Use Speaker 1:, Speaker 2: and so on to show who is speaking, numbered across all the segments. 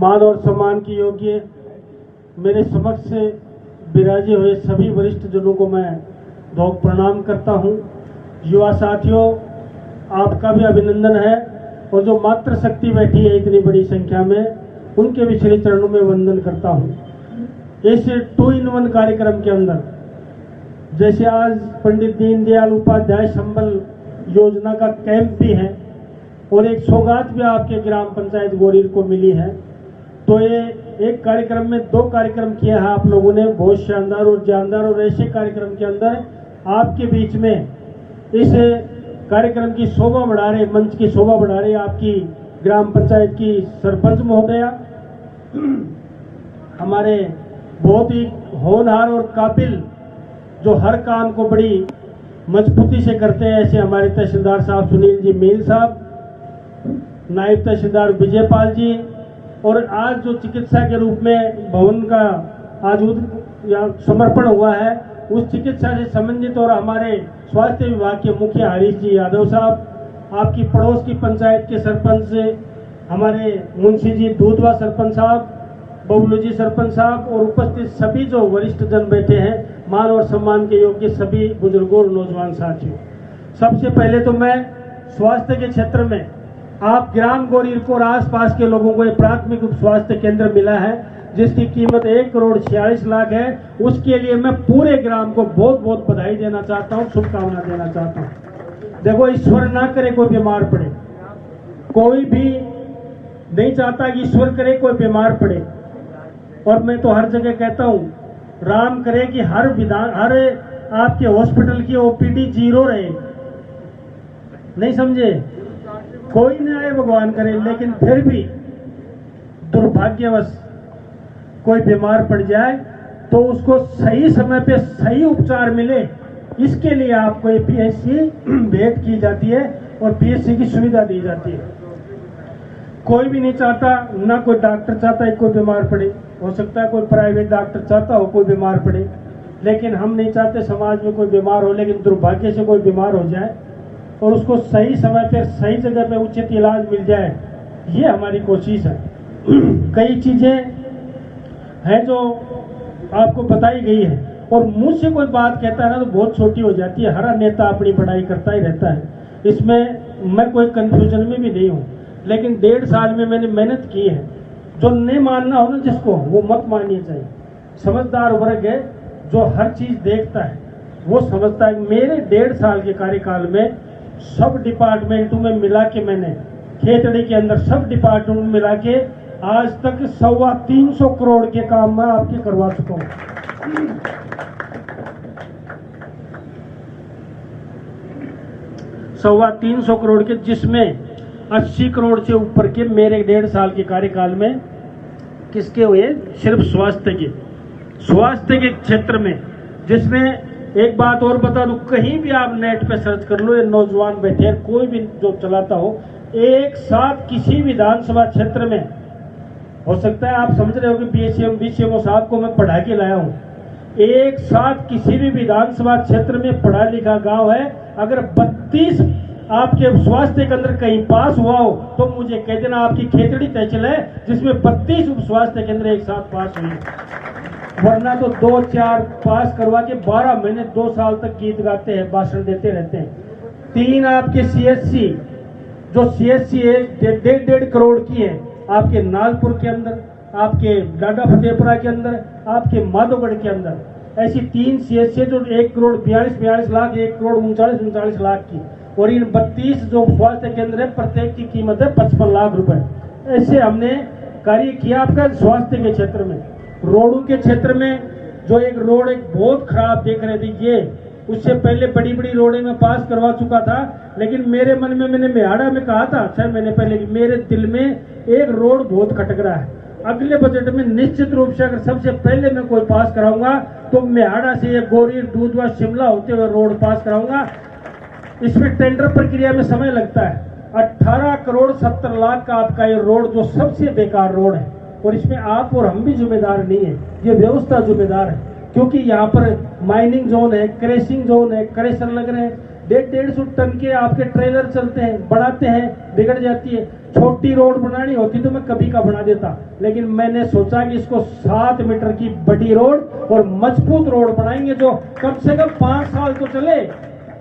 Speaker 1: मान और सम्मान की योग्य मेरे समक्ष विराजे हुए सभी वरिष्ठ जनों को मैं धोक प्रणाम करता हूं। युवा साथियों, आपका भी अभिनंदन है और जो मातृ शक्ति बैठी है इतनी बड़ी संख्या में, उनके भी श्री चरणों में वंदन करता हूं। इस 2 in 1 कार्यक्रम के अंदर जैसे आज पंडित दीनदयाल उपाध्याय संबल योजना का कैंप भी है और एक सौगात भी आपके ग्राम पंचायत गोरीर को मिली है, तो ये एक कार्यक्रम में 2 कार्यक्रम किया है आप लोगों ने, बहुत शानदार और जानदार। और ऐसे कार्यक्रम के अंदर आपके बीच में इस कार्यक्रम की शोभा बढ़ा रहे, मंच की शोभा बढ़ा रहे आपकी ग्राम पंचायत की सरपंच महोदया, हमारे बहुत ही होनहार और काबिल जो हर काम को बड़ी मजबूती से करते हैं, ऐसे हमारे तहसीलदार साहब सुनील जी मील साहब, नायब तहसीलदार विजयपाल जी, और आज जो चिकित्सा के रूप में भवन का आज समर्पण हुआ है, उस चिकित्सा से संबंधित और हमारे स्वास्थ्य विभाग के मुखिया हरीश जी यादव साहब, आपकी पड़ोस की पंचायत के सरपंच हमारे मुंशी जी दूधवा सरपंच साहब, बबलू जी सरपंच साहब, और उपस्थित सभी जो वरिष्ठ जन बैठे हैं, मान और सम्मान के योग्य सभी बुजुर्गों और नौजवान साथियों। सबसे पहले तो मैं स्वास्थ्य के क्षेत्र में आप ग्राम गोरीर को और आसपास के लोगों को एक प्राथमिक उप स्वास्थ्य केंद्र मिला है जिसकी कीमत 1,46,00,000 है। उसके लिए मैं पूरे ग्राम को बहुत बहुत बधाई देना चाहता हूँ, शुभकामना देना चाहता हूँ। देखो, ईश्वर ना करे कोई बीमार पड़े, कोई भी नहीं चाहता कि ईश्वर करे कोई बीमार पड़े, और मैं तो हर जगह कहता हूँ राम करे कि हर आपके हॉस्पिटल की ओपीडी 0 रहे, नहीं समझे, कोई नहीं आए भगवान करे, लेकिन फिर भी दुर्भाग्यवश कोई बीमार पड़ जाए तो उसको सही समय पे सही उपचार मिले, इसके लिए आपको पीएचसी भेंट की जाती है और पीएचसी की सुविधा दी जाती है। कोई भी नहीं चाहता, ना कोई डॉक्टर चाहता है कोई बीमार पड़े, हो सकता है कोई प्राइवेट डॉक्टर चाहता हो कोई बीमार पड़े, लेकिन हम नहीं चाहते समाज में कोई बीमार हो, लेकिन दुर्भाग्य से कोई बीमार हो जाए और उसको सही समय पर सही जगह पे उचित इलाज मिल जाए, ये हमारी कोशिश है। कई चीजें हैं जो आपको बताई गई है, और मुझसे कोई बात कहता है ना तो बहुत छोटी हो जाती है। हर नेता अपनी पढ़ाई करता ही रहता है, इसमें मैं कोई कंफ्यूजन में भी नहीं हूँ, लेकिन 1.5 साल में मैंने मेहनत की है। जो नहीं मानना हो ना जिसको, वो मत माननी चाहिए। समझदार वर्ग है जो हर चीज देखता है, वो समझता है। मेरे 1.5 साल के कार्यकाल में सब डिपार्टमेंटों में मिला के, मैंने खेतड़ी के अंदर सब डिपार्टमेंट में मिला के आज तक 325 करोड़ के काम मैं आपके करवा चुका हूं। 325 करोड़ के, जिसमें 80 करोड़ से ऊपर के मेरे 1.5 साल के कार्यकाल में किसके हुए, सिर्फ स्वास्थ्य के क्षेत्र में। जिसमें एक बात और बता दूं, कहीं भी आप नेट पे सर्च कर लो, ये नौजवान बैठे हैं, कोई भी जो चलाता हो, एक साथ किसी विधानसभा क्षेत्र में, हो सकता है आप समझ रहे हो कि बीसीएमओ साहब को मैं पढ़ा के लाया हूं, एक साथ किसी भी विधानसभा क्षेत्र में पढ़ा लिखा गांव है, अगर 32 आपके स्वास्थ्य केंद्र कहीं पास हुआ हो तो मुझे कह देना, आपकी खेतड़ी तहसील है जिसमें 32 उप स्वास्थ्य केंद्र एक साथ पास हुए, वरना तो 2-4 पास करवा के 12 महीने 2 साल तक गीत गाते हैं, भाषण देते रहते हैं। 3 आपके सीएचसी, जो सीएचसी 1.5 करोड़ की है आपके नालपुर के अंदर, आपके डाडा फतेहपुरा के अंदर, आपके माधोगढ़ के अंदर, ऐसी 3 सीएचसी जो 1,42 लाख, 1,39 लाख की, और इन 32 जो स्वास्थ्य केंद्र है प्रत्येक की कीमत है 55 लाख रुपए। ऐसे हमने कार्य किया आपका स्वास्थ्य के क्षेत्र में। रोडों के क्षेत्र में जो एक रोड एक बहुत खराब देख रहे थे, ये उससे पहले बड़ी बड़ी रोडें में पास करवा चुका था, लेकिन मेरे मन में, मैंने मेहाड़ा में कहा था 6 महीने पहले कि मेरे दिल में एक रोड बहुत खटक रहा है। अगले बजट में निश्चित रूप से अगर सबसे पहले मैं कोई पास कराऊंगा तो मेहाड़ा से ये गोरीर दूधवा शिमला होते हुए रोड पास कराऊंगा। इसमें टेंडर प्रक्रिया में समय लगता है। 18 करोड़ 70 लाख का आपका ये रोड जो सबसे बेकार रोड है, और इसमें आप और हम भी जिम्मेदार नहीं है, ये व्यवस्था जिम्मेदार है, क्योंकि यहाँ पर माइनिंग जोन है, क्रेशिंग जोन है, क्रेशर लग रहे हैं, 150 टन के आपके ट्रेलर चलते हैं, बढ़ाते हैं, बिगड़ जाती है। छोटी रोड बनानी होती तो मैं कभी का बना देता, लेकिन मैंने सोचा कि इसको 7 मीटर की बड़ी रोड और मजबूत रोड बनाएंगे जो कम से कम 5 साल तो चले।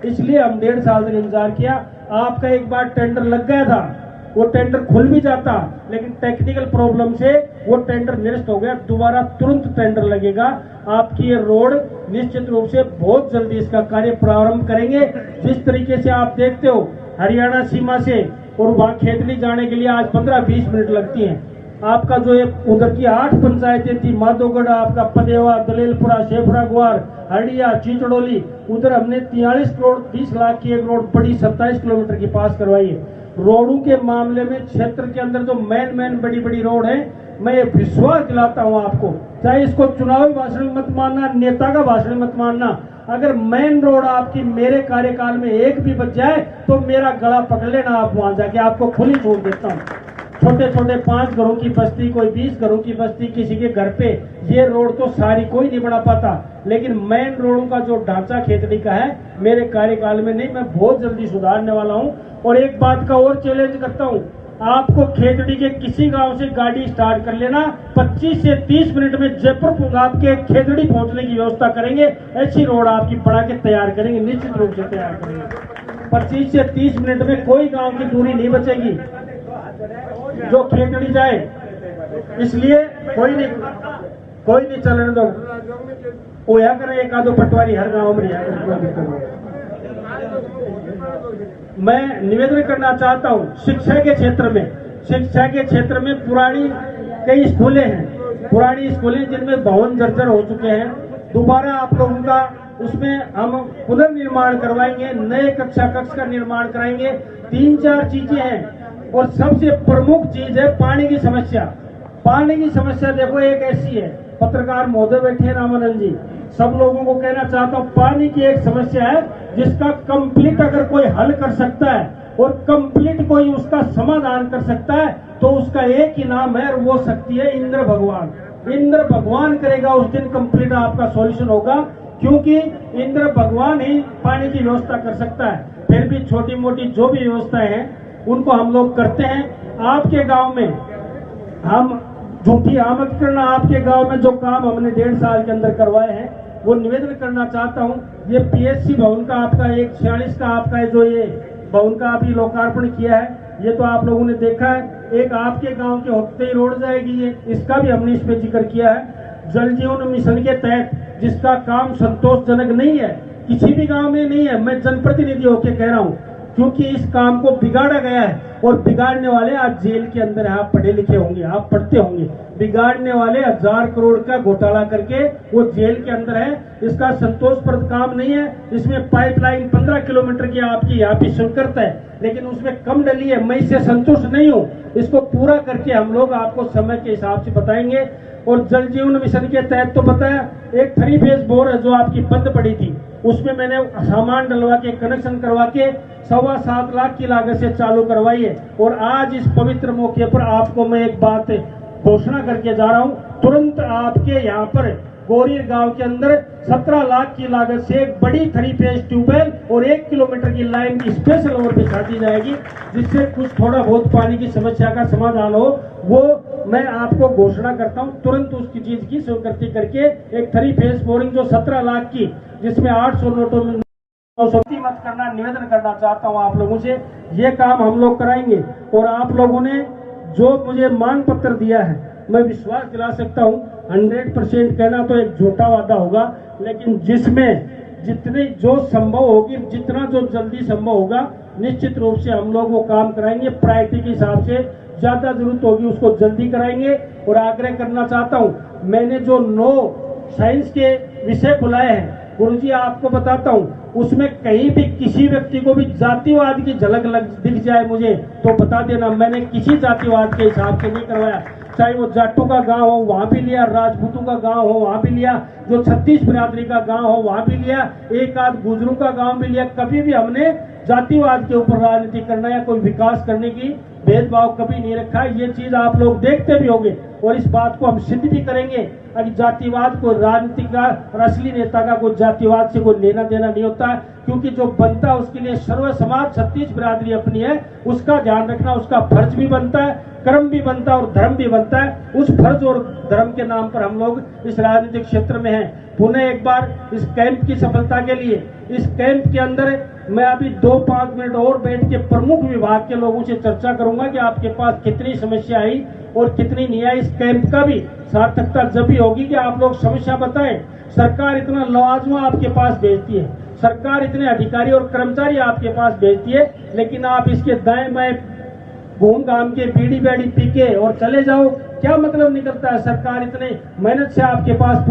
Speaker 1: इसलिए हम 1.5 साल तक इंतजार किया। आपका एक बार टेंडर लग गया था, वो टेंडर खुल भी जाता, लेकिन टेक्निकल प्रॉब्लम से वो टेंडर निरस्त हो गया। दोबारा तुरंत टेंडर लगेगा। आपकी ये रोड निश्चित रूप से बहुत जल्दी इसका कार्य प्रारंभ करेंगे। जिस तरीके से आप देखते हो हरियाणा सीमा से और वहां खेतली जाने के लिए आज 15-20 मिनट लगती हैं। आपका जो ये उधर की 8 पंचायतें थी, माधोगढ़, आपका पदेवा, दलेलपुरा, शेफड़ा, ग्वार, हरडिया, चिचड़ोली, उधर हमने 43 करोड़ 30 लाख की एक रोड बड़ी 27 किलोमीटर की पास करवाई है। रोडों के मामले में क्षेत्र के अंदर जो मेन बड़ी बड़ी रोड है, मैं ये विश्वास दिलाता हूं आपको, चाहे इसको चुनावी भाषण मत मानना, नेता का भाषण मत मानना, अगर मेन रोड आपकी मेरे कार्यकाल में एक भी बच जाए तो मेरा गला पकड़ लेना, आप वहां जाके आपको खुली छोड़ देता हूं। छोटे छोटे 5 घरों की बस्ती, कोई 20 घरों की बस्ती, किसी के घर पे ये रोड तो सारी कोई नहीं बना पाता, लेकिन मेन रोडों का जो ढांचा खेतड़ी का है मेरे कार्यकाल में नहीं, मैं बहुत जल्दी सुधारने वाला हूं। और एक बात का और चैलेंज करता हूं, आपको खेतड़ी के किसी गांव से गाड़ी स्टार्ट कर लेना, 25 से 30 मिनट में जयपुर आपके खेतड़ी पहुंचने की व्यवस्था करेंगे। ऐसी रोड आपकी बना के तैयार करेंगे, निश्चित रूप से तैयार करेंगे। 25 से 30 मिनट में कोई गांव की दूरी नहीं बचेगी जो खेतड़ी जाए। इसलिए कोई नहीं चलने दो, होया करे एक आधो पटवारी हर गांव में। मैं निवेदन करना चाहता हूं, शिक्षा के क्षेत्र में पुरानी कई स्कूलें हैं, पुरानी स्कूलें जिनमें भवन जर्जर हो चुके हैं, दोबारा आप लोगों का उसमें हम पुनर्निर्माण करवाएंगे, नए कक्ष का निर्माण कराएंगे। 3-4 चीजें हैं और सबसे प्रमुख चीज है पानी की समस्या। पानी की समस्या देखो एक ऐसी है, पत्रकार महोदय बैठे हैं रामानंद जी, सब लोगों को कहना चाहता हूँ, पानी की एक समस्या है जिसका कंप्लीट अगर कोई हल कर सकता है और कंप्लीट कोई उसका समाधान कर सकता है तो उसका एक ही नाम है और वो शक्ति है इंद्र भगवान। इंद्र भगवान करेगा उस दिन कंप्लीट आपका सॉल्यूशन होगा, क्योंकि इंद्र भगवान ही पानी की व्यवस्था कर सकता है। फिर भी छोटी मोटी जो भी व्यवस्थाएं हैं उनको हम लोग करते हैं। आपके गांव में हम झूठी आमद करना, आपके गांव में जो काम हमने 1.5 साल के अंदर करवाए हैं वो निवेदन करना चाहता हूं। ये पीएचसी भवन का आपका 146 का आपका जो ये भवन का अभी लोकार्पण किया है, ये तो आप लोगों ने देखा है। एक आपके गांव के होते ही रोड जाएगी, ये इसका भी हमने इसमें जिक्र किया है। जल जीवन मिशन के तहत जिसका काम संतोषजनक नहीं है, किसी भी गांव में नहीं है, मैं जनप्रतिनिधि होकर कह रहा हूं, क्योंकि इस काम को बिगाड़ा गया है और बिगाड़ने वाले आज जेल के अंदर है। आप पढ़े लिखे होंगे, आप पढ़ते होंगे, बिगाड़ने वाले 1000 करोड़ का घोटाला करके वो जेल के अंदर है। इसका संतोषप्रद काम नहीं है। इसमें पाइपलाइन 15 किलोमीटर की आपकी यहाँ पे स्वीकृत है, लेकिन उसमें कम डली है, मैं इससे संतुष्ट नहीं हूँ। इसको पूरा करके हम लोग आपको समय के हिसाब से बताएंगे। और जल जीवन मिशन के तहत तो बताया, एक 3 फेज बोर है जो आपकी बंद पड़ी थी, उसमें मैंने सामान डलवा के कनेक्शन करवा के 7.25 लाख की लागत से चालू करवाई है। और आज इस पवित्र मौके पर आपको मैं एक बात घोषणा करके जा रहा हूं, तुरंत आपके यहाँ पर गोरीर गांव के अंदर 17 लाख की लागत से एक बड़ी 3 फेज ट्यूबवेल और 1 किलोमीटर की लाइन की स्पेशल ओवर बिछा दी जाएगी, जिससे कुछ थोड़ा बहुत पानी की समस्या का समाधान हो। वो मैं आपको घोषणा करता हूं, तुरंत उसकी चीज की स्वीकृति करके एक 3 फेज बोरिंग जो 17 लाख की, जिसमें 800 नोटों में मत करना, निवेदन करना चाहता हूं आप लोगों से। ये काम हम लोग कराएंगे। और आप लोगों ने जो मुझे मांग पत्र दिया है, मैं विश्वास दिला सकता हूं 100% कहना तो एक झूठा वादा होगा, लेकिन जिसमें जितनी जो संभव होगी, जितना जो जल्दी संभव होगा, निश्चित रूप से हम लोग वो काम कराएंगे। प्रायोरिटी के हिसाब से ज्यादा जरूरत होगी उसको जल्दी कराएंगे। और आग्रह करना चाहता हूं, मैंने जो 9 साइंस के विषय खुलाए हैं गुरुजी, आपको बताता हूं, उसमें कहीं भी किसी व्यक्ति को भी जातिवाद की झलक दिख जाए मुझे तो बता देना। मैंने किसी जातिवाद के हिसाब से नहीं करवाया, चाहे वो जाटों का गांव हो वहां भी लिया, राजपूतों का गांव हो वहां भी लिया, जो 36 बिरादरी का गांव हो वहां भी लिया, एक आध गुजरों का गांव भी लिया। कभी भी हमने जातिवाद के ऊपर राजनीति करना या कोई विकास करने की भेदभाव कभी नहीं रखा। ये चीज आप लोग देखते भी होंगे। और इस बात को हम सिद्ध भी करेंगे कि जातिवाद को राजनीतिक का और असली नेता का कोई जातिवाद से कोई लेना देना नहीं होता है, क्योंकि जो बनता है उसके लिए सर्व समाज 36 बिरादरी अपनी है, उसका ध्यान रखना उसका फर्ज भी बनता है, कर्म भी बनता है और धर्म भी बनता है। उस फर्ज और धर्म के नाम पर हम लोग इस राजनीतिक क्षेत्र में हैं। पुनः एक बार इस कैंप की सफलता के लिए, इस कैंप के अंदर मैं अभी 2-5 मिनट और बैठ के प्रमुख विभाग के लोगों से चर्चा करूंगा कि आपके पास कितनी समस्या आई और कितनी नहीं आई। इस कैंप का भी सार्थकता जब भी होगी कि आप लोग समस्या बताएं। सरकार इतना लवाजमा आपके पास भेजती है, सरकार इतने अधिकारी और कर्मचारी आपके पास भेजती है, लेकिन आप इसके दाएं बाएं घूम घाम के बीड़ी बैड़ी पी के और चले जाओ, क्या मतलब निकलता है। सरकार इतने मेहनत से आपके पास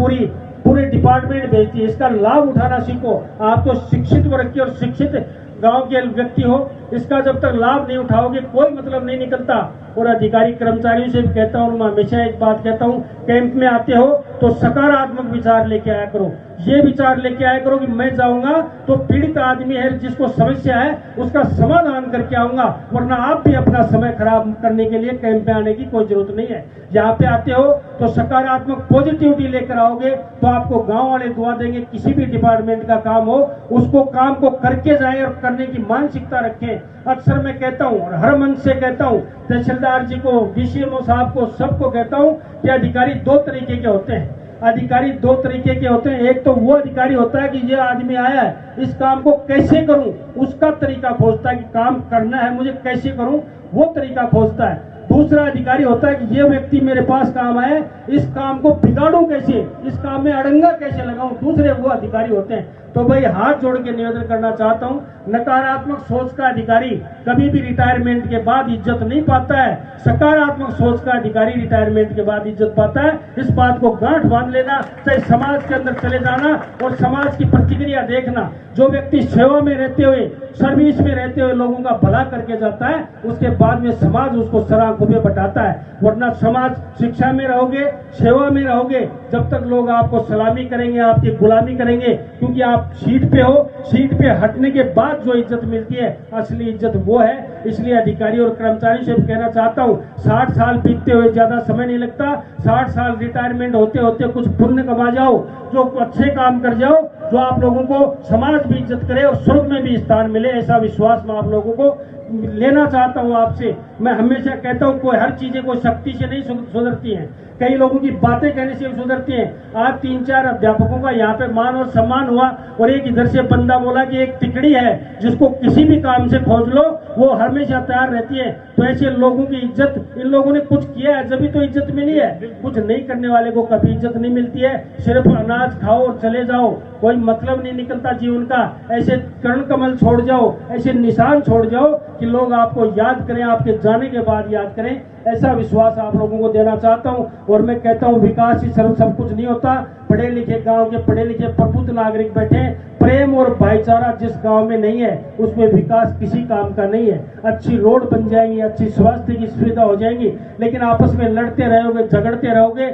Speaker 1: पूरे डिपार्टमेंट भेजती है, इसका लाभ उठाना सीखो। आप तो शिक्षित वर्ग के और शिक्षित गांव के व्यक्ति हो, इसका जब तक लाभ नहीं उठाओगे कोई मतलब नहीं निकलता। और अधिकारी कर्मचारियों से भी कहता हूँ, मैं हमेशा एक बात कहता हूँ, कैंप में आते हो तो सकारात्मक विचार लेके आया करो। ये विचार लेके आया करो कि मैं जाऊंगा तो पीड़ित आदमी है जिसको समस्या है उसका समाधान करके आऊंगा, वरना आप भी अपना समय खराब करने के लिए कैंप में आने की कोई जरूरत नहीं है। यहाँ पे आते हो तो सकारात्मक पॉजिटिविटी लेकर आओगे तो आपको गांव वाले दुआ देंगे। किसी भी डिपार्टमेंट का काम हो उसको काम को करके जाए और करने की मानसिकता रखें। अक्सर मैं कहता हूँ और हर मन से कहता हूँ, तहसीलदार जी को, डीसीएमओ साहब को, सबको कहता हूँ कि अधिकारी 2 तरीके के होते हैं। अधिकारी 2 तरीके के होते हैं। एक तो वो अधिकारी होता है कि ये आदमी आया है, इस काम को कैसे करूं, उसका तरीका खोजता है कि काम करना है मुझे कैसे करूं, वो तरीका खोजता है। दूसरा अधिकारी होता है कि ये व्यक्ति मेरे पास काम आए, इस काम को बिगाड़ूं कैसे, इस काम में अड़ंगा कैसे लगाऊं, दूसरे वो अधिकारी होते हैं। तो भाई हाथ जोड़ के निवेदन करना चाहता हूं, नकारात्मक सोच का अधिकारी कभी भी रिटायरमेंट के बाद इज्जत नहीं पाता है, सकारात्मक सोच का अधिकारी रिटायरमेंट के बाद इज्जत पाता है। इस बात को गांठ बांध लेना, चाहे समाज के अंदर चले जाना और समाज की प्रतिक्रिया देखना। जो व्यक्ति सेवा में रहते हुए, सर्विस में रहते हुए लोगों का भला करके जाता है, उसके बाद में समाज उसको सराखुबे बटाता है। वरना समाज, शिक्षा में रहोगे, सेवा में रहोगे, जब तक लोग आपको सलामी करेंगे, आपकी गुलामी करेंगे, क्योंकि आप सीट पे हो, सीट पे हटने के बाद जो इज्जत मिलती है असली इज्जत वो है। इसलिए अधिकारी और कर्मचारी से कहना चाहता हूँ, 60 साल बीतते हुए ज्यादा समय नहीं लगता। 60 साल रिटायरमेंट होते होते कुछ पुण्य कमा जाओ, जो अच्छे काम कर जाओ, जो आप लोगों को समाज भी इज्जत करे और स्वर्ग में भी स्थान मिले, ऐसा विश्वास मैं आप लोगों को लेना चाहता हूं आपसे। मैं हमेशा कहता हूं कोई हर चीजें कोई शक्ति से नहीं सुधरती हैं, कई लोगों की बातें कहने से सुधरती हैं। आज 3-4 अध्यापकों का यहाँ पे मान और सम्मान हुआ और एक इधर से बंदा बोला कि एक तिकड़ी है जिसको किसी भी काम से खोज लो वो हमेशा तैयार रहती है। तो ऐसे लोगों की इज्जत, इन लोगों ने कुछ किया है जब तो इज्जत मिली है, कुछ नहीं करने वाले को कभी इज्जत नहीं मिलती है। सिर्फ अनाज खाओ और चले जाओ, कोई मतलब नहीं निकलता जीवन का। ऐसे कर्ण कमल छोड़ जाओ, ऐसे निशान छोड़ जाओ कि लोग आपको याद करें, आपके जाने के बाद याद करें, ऐसा विश्वास आप लोगों को देना चाहता हूं। और मैं कहता हूं विकास ही सब कुछ नहीं होता। पढ़े लिखे गांव के पढ़े लिखे प्रबुद्ध नागरिक बैठे, प्रेम और भाईचारा जिस गांव में नहीं है उसमें विकास किसी काम का नहीं है। अच्छी रोड बन जाएंगी, अच्छी स्वास्थ्य की सुविधा हो जाएंगी, लेकिन आपस में लड़ते रहोगे, झगड़ते रहोगे,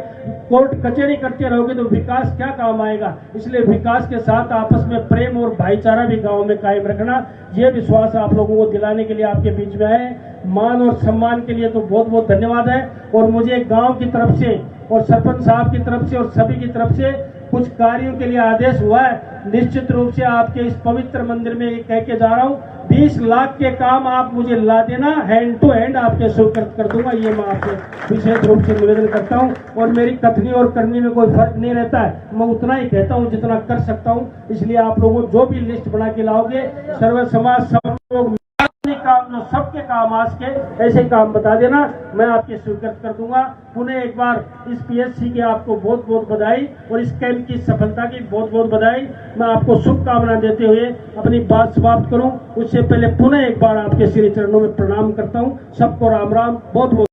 Speaker 1: कोर्ट कचहरी करते रहोगे तो विकास क्या काम आएगा। इसलिए विकास के साथ आपस में प्रेम और भाईचारा भी गांव में कायम रखना, ये विश्वास आप लोगों को दिलाने के लिए आपके बीच में आए। मान और सम्मान के लिए तो बहुत बहुत धन्यवाद है। और मुझे गांव की तरफ से और सरपंच साहब की तरफ से और सभी की तरफ से कुछ कार्यों के लिए आदेश हुआ है। निश्चित रूप से आपके इस पवित्र मंदिर में ये कह के जा रहा हूँ, 20 लाख के काम आप मुझे ला देना, हैंड टू हैंड आपके स्वीकृत कर दूंगा। ये मैं आपसे विशेष रूप से निवेदन करता हूँ। और मेरी कथनी और करनी में कोई फर्क नहीं रहता है, मैं उतना ही कहता हूँ जितना कर सकता हूँ। इसलिए आप लोगों जो भी लिस्ट बना के लाओगे, सर्व समाज सब लोग काम जो सबके काम आज के ऐसे काम बता देना, मैं आपके स्वीकृत कर दूंगा। पुनः एक बार इस पीएचसी की आपको बहुत बहुत बधाई और इस कैंप की सफलता की बहुत बहुत बधाई। मैं आपको शुभकामना देते हुए अपनी बात समाप्त करूं, उससे पहले पुनः एक बार आपके श्री चरणों में प्रणाम करता हूं। सबको राम राम, बहुत बहुत